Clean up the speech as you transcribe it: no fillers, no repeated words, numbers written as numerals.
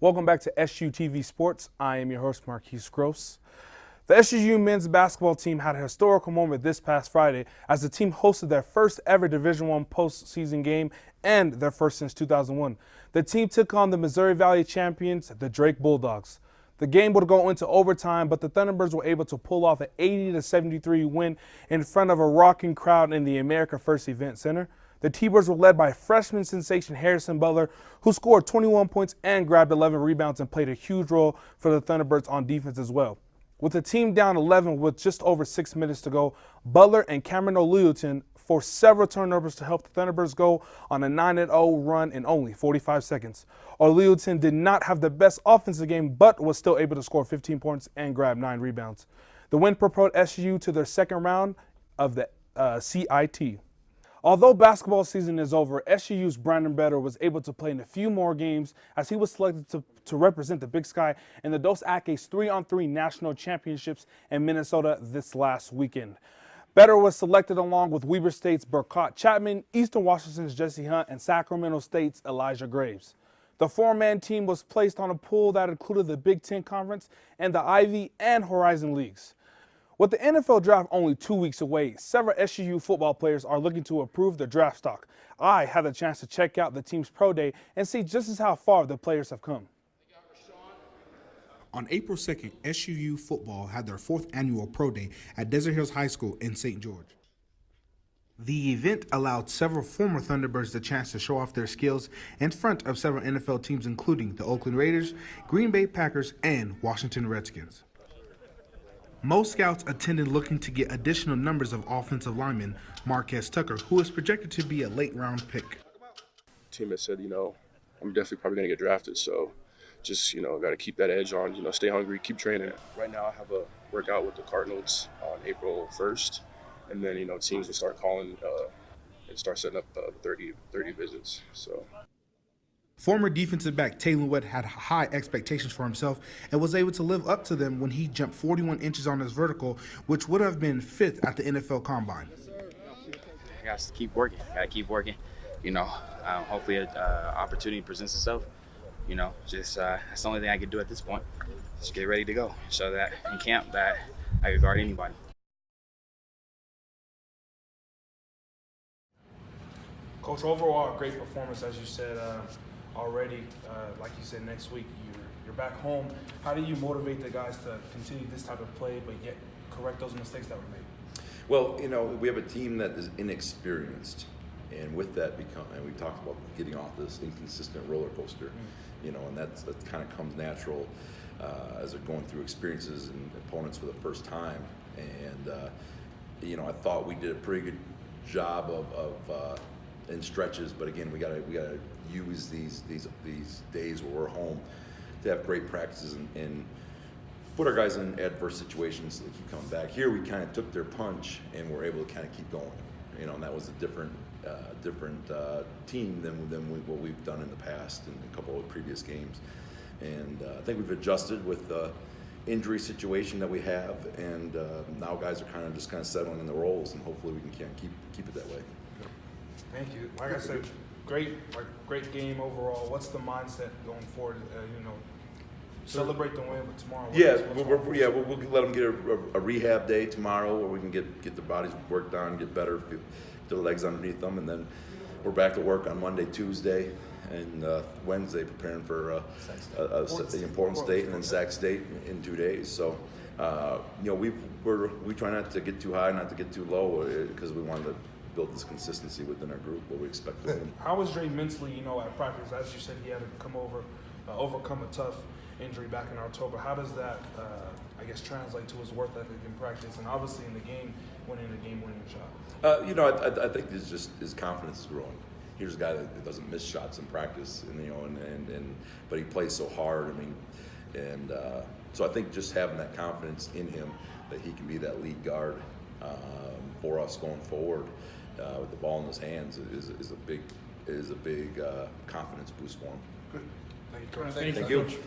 Welcome back to SU TV Sports. I am your host, Marquise Gross. The SUU men's basketball team had a historical moment this past Friday as the team hosted their first ever Division I postseason game and their first since 2001. The team took on the Missouri Valley champions, the Drake Bulldogs. The game would go into overtime, but the Thunderbirds were able to pull off an 80-73 win in front of a rocking crowd in the America First Event Center. The T-Birds were led by freshman sensation Harrison Butler, who scored 21 points and grabbed 11 rebounds and played a huge role for the Thunderbirds on defense as well. With the team down 11 with just over 6 minutes to go, Butler and Cameron O'Leilton forced several turnovers to help the Thunderbirds go on a 9-0 run in only 45 seconds. O'Leilton did not have the best offensive game, but was still able to score 15 points and grab 9 rebounds. The win propelled SU to their second round of the CIT. Although basketball season is over, SUU's Brandon Better was able to play in a few more games as he was selected to represent the Big Sky in the Dos Equis 3-on-3 National Championships in Minnesota this last weekend. Better was selected along with Weber State's Burkott Chapman, Eastern Washington's Jesse Hunt, and Sacramento State's Elijah Graves. The four-man team was placed on a pool that included the Big Ten Conference and the Ivy and Horizon Leagues. With the NFL draft only 2 weeks away, several SUU football players are looking to improve their draft stock. I had the chance to check out the team's pro day and see just how far the players have come. On April 2nd, SUU football had their 4th annual pro day at Desert Hills High School in St. George. The event allowed several former Thunderbirds the chance to show off their skills in front of several NFL teams including the Oakland Raiders, Green Bay Packers, and Washington Redskins. Most scouts attended looking to get additional numbers of offensive lineman Marquez Tucker, who is projected to be a late-round pick. Team has said, I'm definitely probably going to get drafted, so just, got to keep that edge on, stay hungry, keep training. Right now I have a workout with the Cardinals on April 1st, and then, teams will start calling and start setting up 30 visits, so. Former defensive back Taylor Wood had high expectations for himself and was able to live up to them when he jumped 41 inches on his vertical, which would have been 5th at the NFL Combine. I got to keep working. Hopefully an opportunity presents itself. That's the only thing I can do at this point. Just get ready to go. Show that in camp that I can guard anybody. Coach, overall, a great performance, as you said already. Like you said, next week you're back home. How do you motivate the guys to continue this type of play, but yet correct those mistakes that were made? Well, we have a team that is inexperienced, and with that and we talked about getting off this inconsistent roller coaster, and that kind of comes natural as they're going through experiences and opponents for the first time. And I thought we did a pretty good job of in stretches, but again, we gotta use these days where we're home to have great practices and put our guys in adverse situations so they keep coming back. Here we kind of took their punch and were able to kind of keep going, and that was a different team than what we've done in the past in a couple of previous games. And I think we've adjusted with the injury situation that we have, and now guys are kind of settling in the roles, and hopefully we can keep it that way. Thank you. Like I said, great game overall. What's the mindset going forward? Celebrate the win, but tomorrow. We'll let them get a rehab day tomorrow where we can get their bodies worked on, get better, get their legs underneath them, and then we're back to work on Monday, Tuesday, and Wednesday preparing for the important state and then Sac State in 2 days. So, we try not to get too high, not to get too low, because we wanted to build this consistency within our group, but we expect to win. How was Dre mentally, at practice? As you said, he had to overcome a tough injury back in October. How does that, translate to his work ethic in practice and obviously in the game, winning a game-winning shot? I think his confidence is growing. Here's a guy that doesn't miss shots in practice, but he plays so hard. So I think just having that confidence in him that he can be that lead guard for us going forward with the ball in his hands is a big confidence boost for him. Good. Thank you, Coach. Thank you.